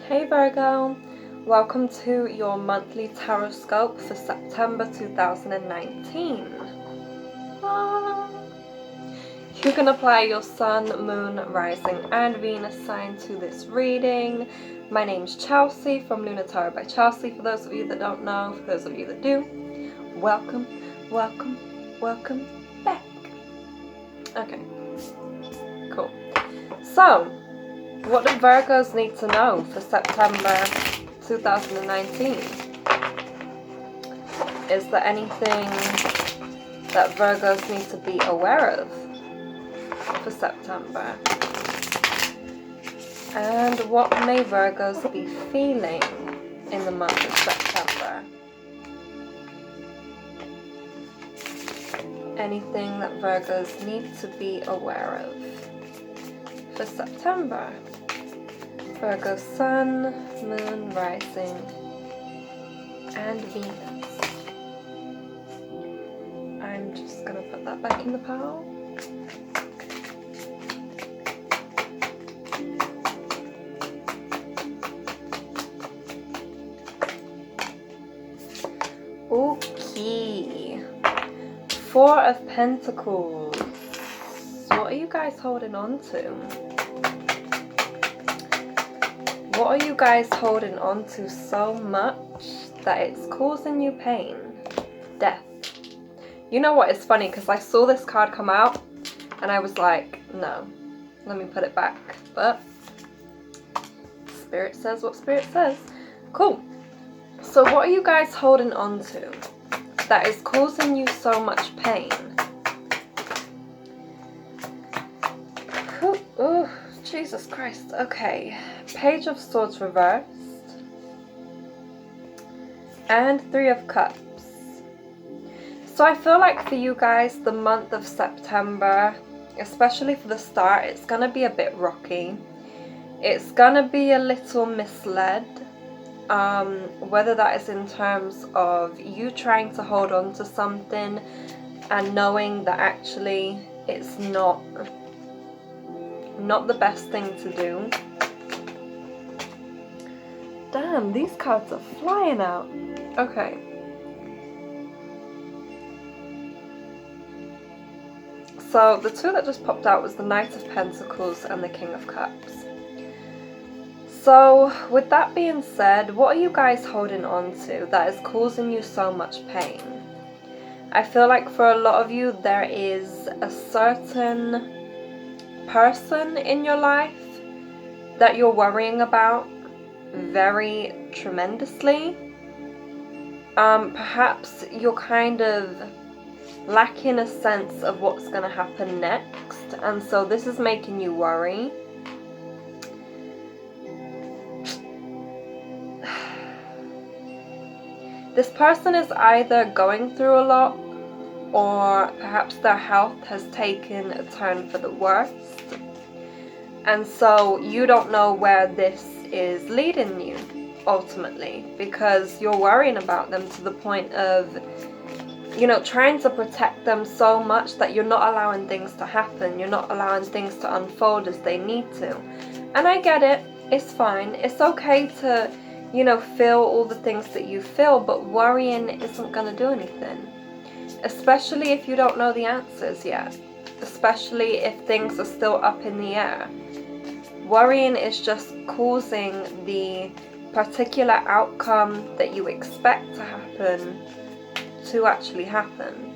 Hey Virgo, welcome to your monthly tarotscope for September 2019. You can apply your Sun, Moon, Rising and Venus sign to this reading. My name's Chelsea from Lunar Tarot by Chelsea. For those of you that don't know, for those of you that do, welcome, welcome, welcome back. Okay, cool. So, what do Virgos need to know for September 2019? Is there anything that Virgos need to be aware of for September? And what may Virgos be feeling in the month of September? Anything that Virgos need to be aware of for September? Virgo Sun, Moon, Rising, and Venus. I'm just going to put that back in the pile. Okay. Four of Pentacles. What are you guys holding on to? What are you guys holding on to so much that it's causing you pain? Death. You know what, it's funny because I saw this card come out and I was like, no, let me put it back. But Spirit says what Spirit says. Cool. So what are you guys holding on to that is causing you so much pain? Oh, Jesus Christ. Okay. Page of Swords reversed. And Three of Cups. So I feel like for you guys, the month of September, especially for the start, it's going to be a bit rocky. It's going to be a little misled. Whether that is in terms of you trying to hold on to something and knowing that actually it's not the best thing to do. Damn, these cards are flying out. Okay. So the two that just popped out was the Knight of Pentacles and the King of Cups. So with that being said, what are you guys holding on to that is causing you so much pain? I feel like for a lot of you there is a certain person in your life that you're worrying about very tremendously. Perhaps you're kind of lacking a sense of what's going to happen next, and so this is making you worry. This person is either going through a lot, or perhaps their health has taken a turn for the worst, and so you don't know where this is leading you ultimately, because you're worrying about them to the point of, you know, trying to protect them so much that you're not allowing things to happen. You're not allowing things to unfold as they need to. And I get it. It's fine. It's okay to, you know, feel all the things that you feel, but worrying isn't going to do anything. Especially if you don't know the answers yet. Especially if things are still up in the air. Worrying is just causing the particular outcome that you expect to happen to actually happen.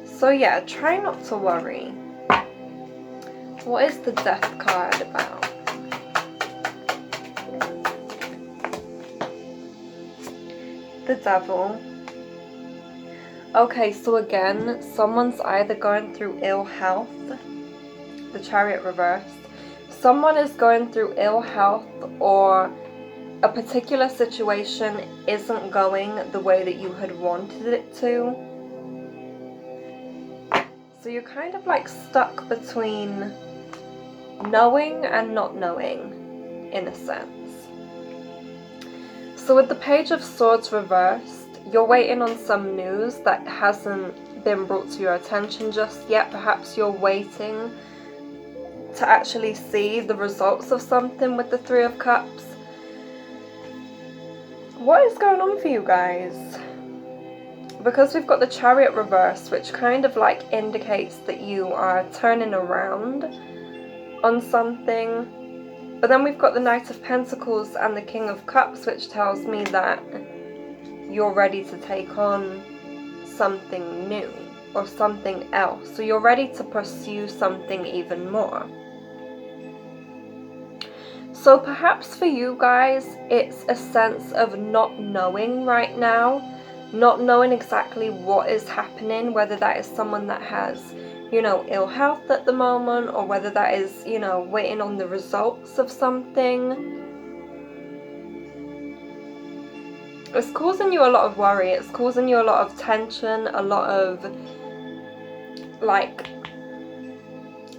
So yeah, try not to worry. What is the Death card about? The Devil. Okay, so again, someone's either going through ill health, the Chariot reversed. Someone is going through ill health, or a particular situation isn't going the way that you had wanted it to. So you're kind of like stuck between knowing and not knowing, in a sense. So with the Page of Swords reversed, you're waiting on some news that hasn't been brought to your attention just yet. Perhaps you're waiting to actually see the results of something with the Three of Cups. What is going on for you guys? Because we've got the Chariot reverse, which kind of like indicates that you are turning around on something. But then we've got the Knight of Pentacles and the King of Cups, which tells me that you're ready to take on something new or something else. So you're ready to pursue something even more. So perhaps for you guys, it's a sense of not knowing right now. Not knowing exactly what is happening, whether that is someone that has, you know, ill health at the moment, or whether that is, you know, waiting on the results of something. It's causing you a lot of worry. It's causing you a lot of tension, a lot of like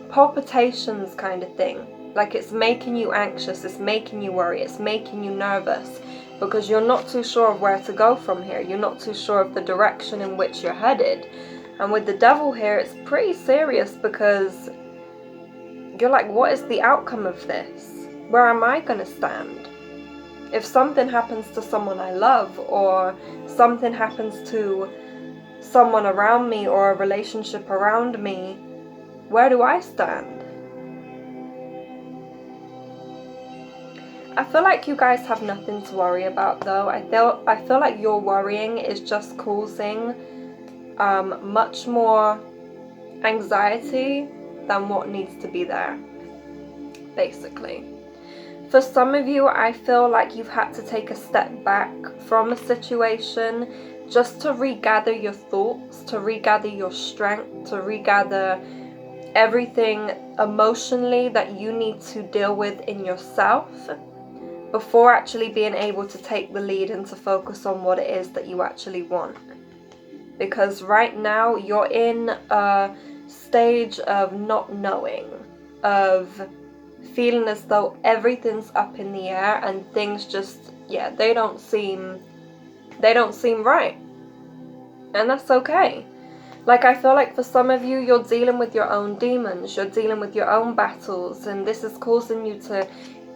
palpitations kind of thing. Like it's making you anxious, it's making you worry, it's making you nervous. Because you're not too sure of where to go from here. You're not too sure of the direction in which you're headed. And with the Devil here, it's pretty serious because you're like, what is the outcome of this? Where am I going to stand? If something happens to someone I love, or something happens to someone around me, or a relationship around me, where do I stand? I feel like you guys have nothing to worry about though. I feel like your worrying is just causing much more anxiety than what needs to be there, basically. For some of you, I feel like you've had to take a step back from a situation just to regather your thoughts, to regather your strength, to regather everything emotionally that you need to deal with in yourself, before actually being able to take the lead and to focus on what it is that you actually want. Because right now you're in a stage of not knowing, of feeling as though everything's up in the air and things just, yeah, they don't seem right. And that's okay. Like, I feel like for some of you, you're dealing with your own demons, you're dealing with your own battles, and this is causing you to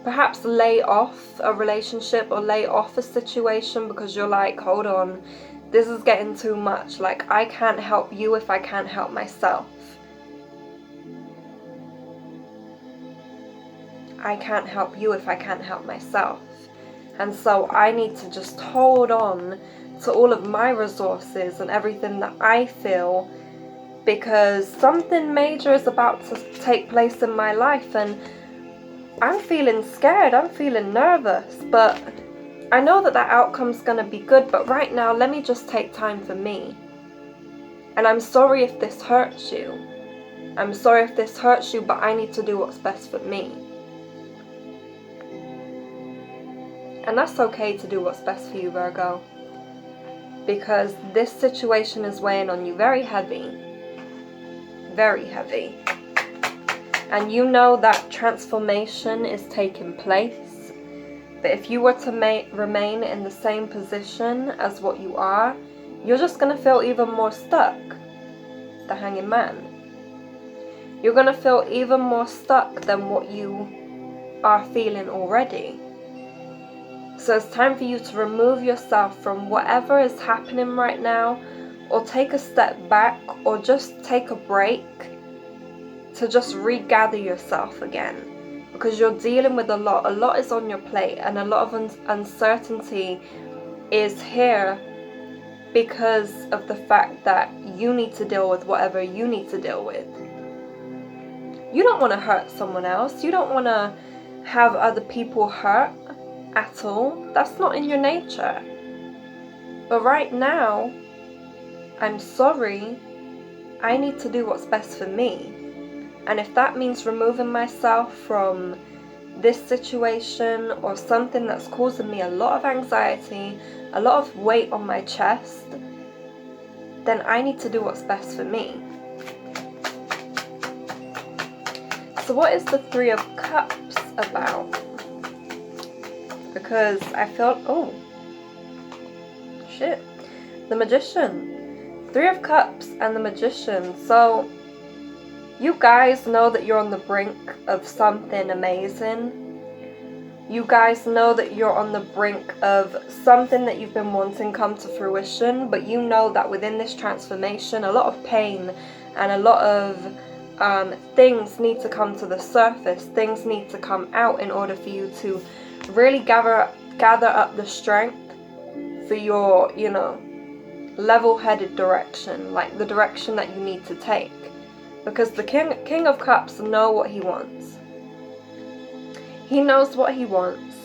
perhaps lay off a relationship or lay off a situation because you're like, hold on, this is getting too much. Like, I can't help you if I can't help myself. I can't help you if I can't help myself. And so I need to just hold on to all of my resources and everything that I feel, because something major is about to take place in my life, and I'm feeling scared, I'm feeling nervous, but I know that that outcome's gonna be good. But right now, let me just take time for me. And I'm sorry if this hurts you. I'm sorry if this hurts you, but I need to do what's best for me. And that's okay to do what's best for you, Virgo. Because this situation is weighing on you very heavy. Very heavy. And you know that transformation is taking place. But if you were to remain in the same position as what you are, you're just going to feel even more stuck. The Hanging Man. You're going to feel even more stuck than what you are feeling already. So it's time for you to remove yourself from whatever is happening right now, or take a step back, or just take a break to just regather yourself again. Because you're dealing with a lot is on your plate, and a lot of uncertainty is here because of the fact that you need to deal with whatever you need to deal with. You don't want to hurt someone else. You don't want to have other people hurt at all. That's not in your nature. But right now, I'm sorry, I need to do what's best for me. And if that means removing myself from this situation or something that's causing me a lot of anxiety, a lot of weight on my chest, then I need to do what's best for me. So what is the Three of Cups about? Because I felt, oh, shit, the Magician. Three of Cups and the Magician. So You guys know that you're on the brink of something amazing. You guys know that you're on the brink of something that you've been wanting come to fruition, but you know that within this transformation, a lot of pain and a lot of things need to come to the surface. Things need to come out in order for you to really gather up the strength for your, you know, level-headed direction, like the direction that you need to take. Because the King of Cups knows what he wants. He knows what he wants.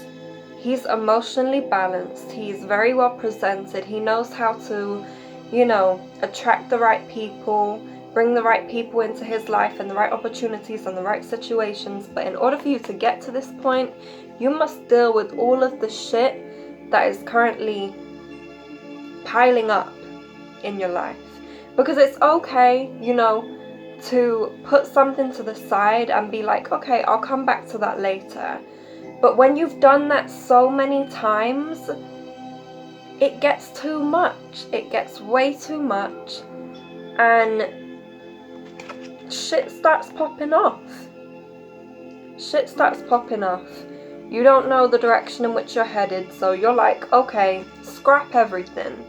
He's emotionally balanced. He's very well presented. He knows how to, you know, attract the right people, bring the right people into his life and the right opportunities and the right situations. But in order for you to get to this point, you must deal with all of the shit that is currently piling up in your life. Because it's okay, you know, to put something to the side and be like, okay, I'll come back to that later. But when you've done that so many times, it gets too much. It gets way too much. And shit starts popping off. Shit starts popping off. You don't know the direction in which you're headed, so you're like, okay, scrap everything.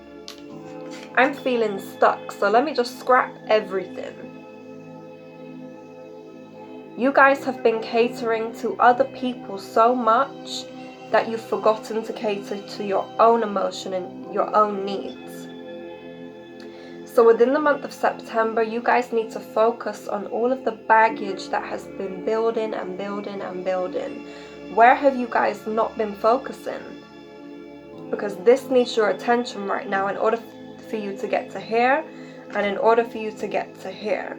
I'm feeling stuck, so let me just scrap everything. You guys have been catering to other people so much that you've forgotten to cater to your own emotion and your own needs. So within the month of September, you guys need to focus on all of the baggage that has been building and building and building. Where have you guys not been focusing? Because this needs your attention right now in order for you to get to here and in order for you to get to here.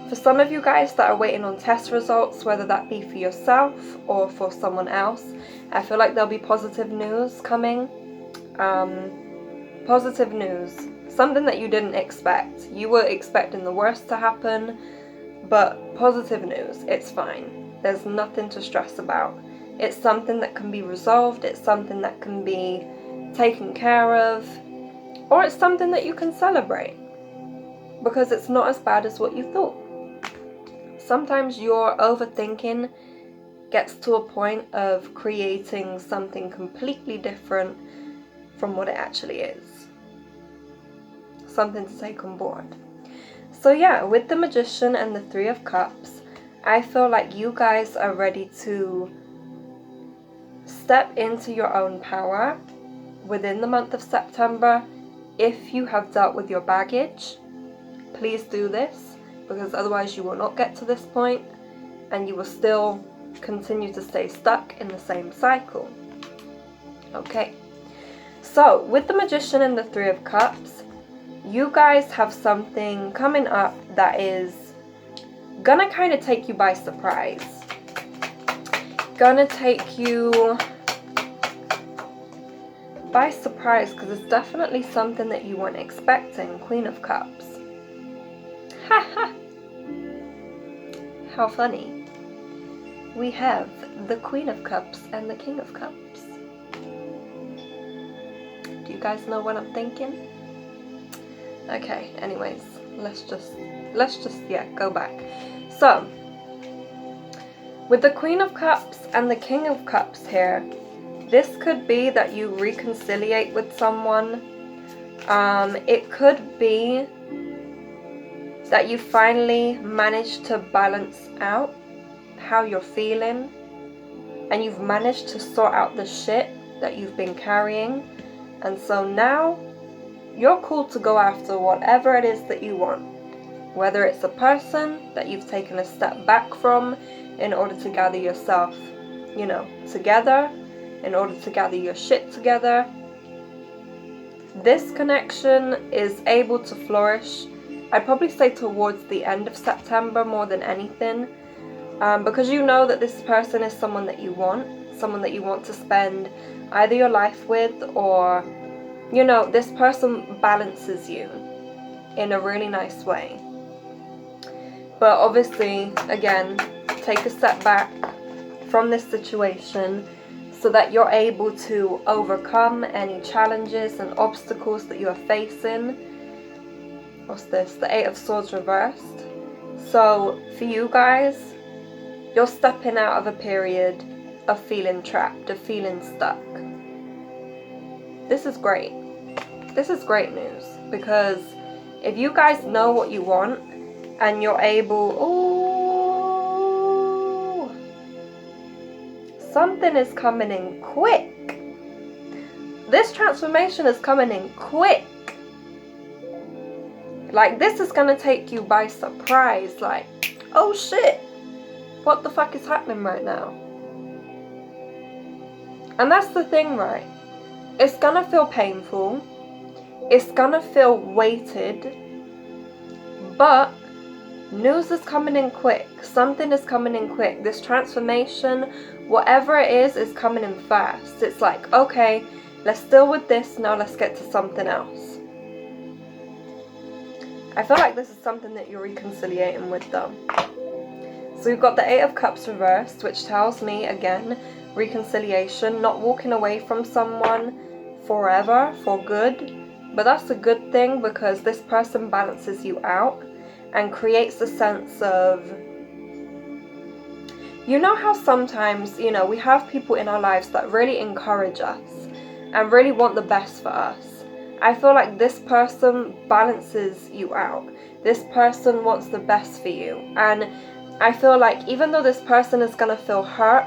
For some of you guys that are waiting on test results, whether that be for yourself or for someone else, I feel like there'll be positive news coming. Positive news. Something that you didn't expect. You were expecting the worst to happen, but positive news. It's fine. There's nothing to stress about. It's something that can be resolved. It's something that can be taken care of. Or it's something that you can celebrate. Because it's not as bad as what you thought. Sometimes your overthinking gets to a point of creating something completely different from what it actually is. Something to take on board. So yeah, with the Magician and the Three of Cups, I feel like you guys are ready to step into your own power within the month of September. If you have dealt with your baggage, please do this. Because otherwise you will not get to this point and you will still continue to stay stuck in the same cycle. Okay, so with the Magician and the Three of Cups, you guys have something coming up that is gonna kind of take you by surprise. Gonna take you by surprise because it's definitely something that you weren't expecting. Queen of Cups. Haha. How funny. We have the Queen of Cups and the King of Cups. Do you guys know what I'm thinking? Okay, anyways, let's just go back. So, with the Queen of Cups and the King of Cups here, this could be that you reconciliate with someone. It could be that you finally managed to balance out how you're feeling and you've managed to sort out the shit that you've been carrying, and so now you're cool to go after whatever it is that you want, whether it's a person that you've taken a step back from in order to gather yourself, you know, together, in order to gather your shit together. This connection is able to flourish, I'd probably say towards the end of September more than anything, because you know that this person is someone that you want to spend either your life with, or, you know, this person balances you in a really nice way. But obviously, again, take a step back from this situation, so that you're able to overcome any challenges and obstacles that you are facing. What's this? The Eight of Swords reversed. So for you guys, you're stepping out of a period of feeling trapped, of feeling stuck. This is great. This is great news, because if you guys know what you want and you're able, ooh, something is coming in quick. This transformation is coming in quick. Like, this is gonna take you by surprise. Like, oh shit, what the fuck is happening right now? And that's the thing, right? It's gonna feel painful. It's gonna feel weighted. But news is coming in quick. Something is coming in quick. This transformation, whatever it is coming in fast. It's like, okay, let's deal with this. Now let's get to something else. I feel like this is something that you're reconciliating with, though. So we've got the Eight of Cups reversed, which tells me, again, reconciliation, not walking away from someone forever, for good. But that's a good thing, because this person balances you out and creates a sense of, you know how sometimes, you know, we have people in our lives that really encourage us and really want the best for us. I feel like this person balances you out. This person wants the best for you. And I feel like even though this person is going to feel hurt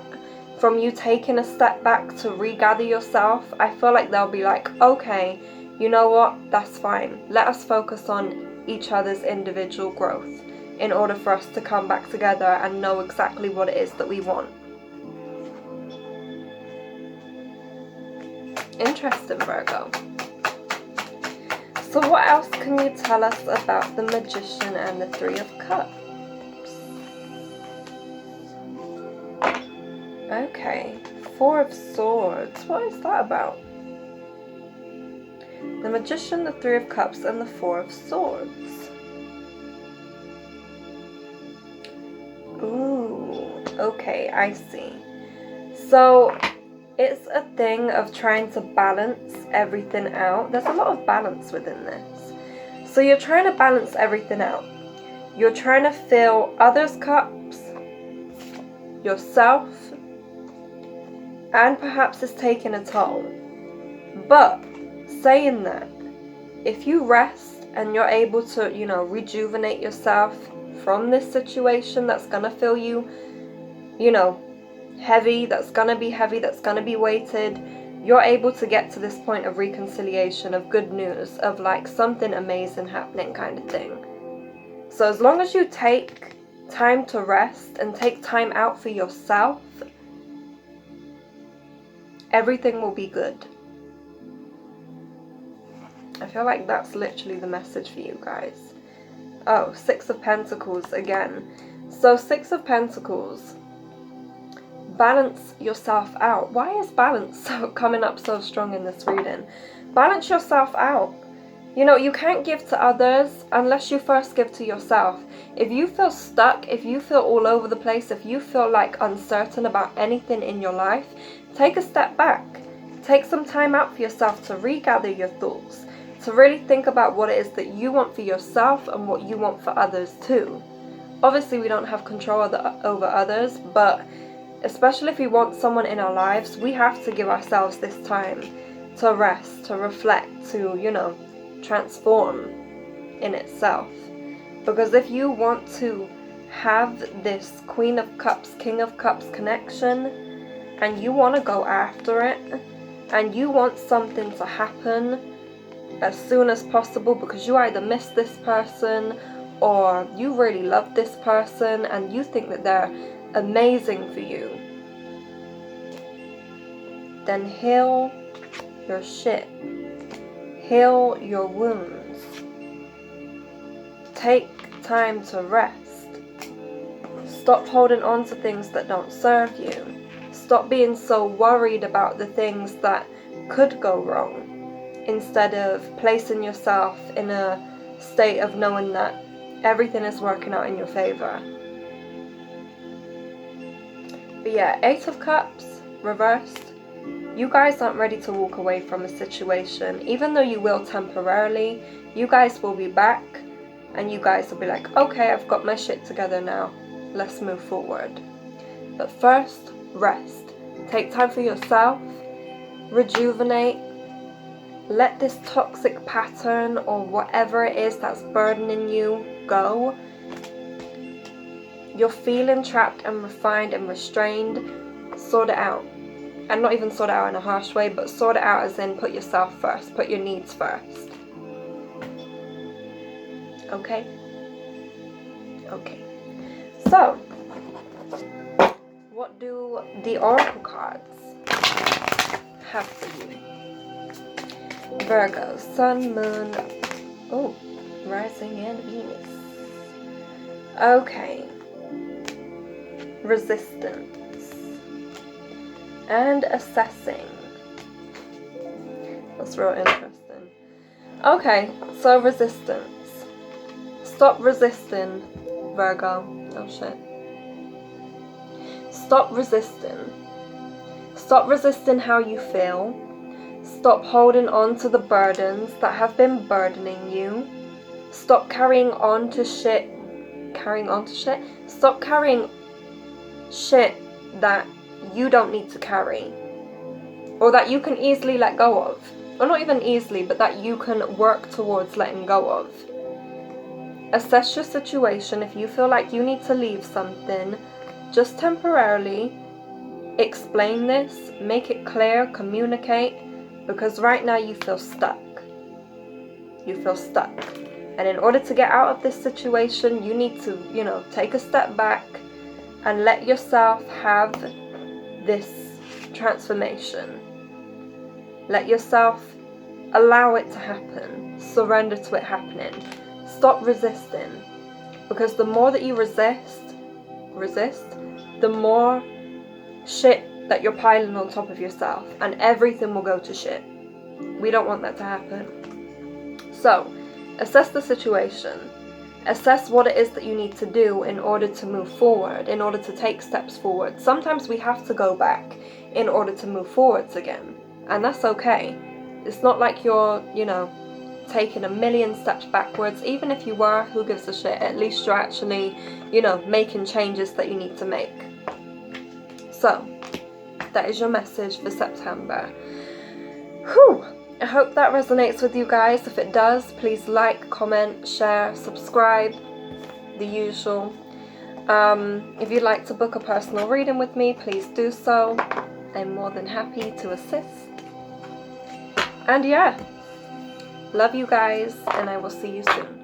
from you taking a step back to regather yourself, I feel like they'll be like, okay, you know what, that's fine. Let us focus on each other's individual growth in order for us to come back together and know exactly what it is that we want. Interesting, Virgo. So what else can you tell us about the Magician and the Three of Cups? Okay, Four of Swords. What is that about? The Magician, the Three of Cups, and the Four of Swords. Ooh, okay, I see. So it's a thing of trying to balance everything out. There's a lot of balance within this. So you're trying to balance everything out. You're trying to fill others' cups, yourself, and perhaps it's taking a toll. But saying that, if you rest and you're able to, you know, rejuvenate yourself from this situation that's gonna feel you, you know, heavy, that's gonna be weighted, you're able to get to this point of reconciliation, of good news, of like something amazing happening kind of thing. So as long as you take time to rest and take time out for yourself, everything will be good. I feel like that's literally the message for you guys. Oh, Six of Pentacles again. So Six of Pentacles, balance yourself out. Why is balance coming up so strong in this reading? Balance yourself out. You know, you can't give to others unless you first give to yourself. If you feel stuck, if you feel all over the place, if you feel like uncertain about anything in your life, take a step back. Take some time out for yourself to regather your thoughts, to really think about what it is that you want for yourself and what you want for others too. Obviously, we don't have control over others, but especially if we want someone in our lives, we have to give ourselves this time to rest, to reflect, to, you know, transform in itself. Because if you want to have this Queen of Cups, King of Cups connection, and you want to go after it, and you want something to happen as soon as possible because you either miss this person or you really love this person and you think that they're amazing for you, then heal your shit. Heal your wounds. Take time to rest. Stop holding on to things that don't serve you. Stop being so worried about the things that could go wrong, instead of placing yourself in a state of knowing that everything is working out in your favor. But yeah, Eight of Cups reversed, You guys aren't ready to walk away from a situation. Even though you will temporarily, you guys will be back and you guys will be like, okay, I've got my shit together now. Let's move forward. But first, rest. Take time for yourself. Rejuvenate. Let this toxic pattern or whatever it is that's burdening you go. You're feeling trapped and refined and restrained. Sort it out. And not even sort it out in a harsh way, but sort it out as in put yourself first. Put your needs first. Okay? Okay. So, what do the oracle cards have for you? Virgo, Sun, Moon, oh, Rising and Venus. Okay. Resistance. And assessing. That's real interesting. Okay, so resistance. Stop resisting, Virgo. Oh shit. Stop resisting. Stop resisting how you feel. Stop holding on to the burdens that have been burdening you. Stop carrying on to shit. Stop carrying shit that you don't need to carry. Or that you can easily let go of. Or not even easily, but that you can work towards letting go of. Assess your situation. If you feel like you need to leave something, just temporarily, explain this, make it clear, communicate, because right now you feel stuck. You feel stuck. And in order to get out of this situation, you need to, take a step back and let yourself have this transformation. Let yourself allow it to happen. Surrender to it happening. Stop resisting. Because the more that you resist, the more shit that you're piling on top of yourself, and everything will go to shit. We don't want that to happen. So, assess the situation. Assess what it is that you need to do in order to move forward, in order to take steps forward. Sometimes we have to go back in order to move forwards again, and that's okay. It's not like you're, taking a million steps backwards. Even if you were, who gives a shit? At least you're actually, making changes that you need to make. So, that is your message for September. Whew! I hope that resonates with you guys. If it does, please like, comment, share, subscribe, the usual. If you'd like to book a personal reading with me, please do so. I'm more than happy to assist. And yeah, love you guys, and I will see you soon.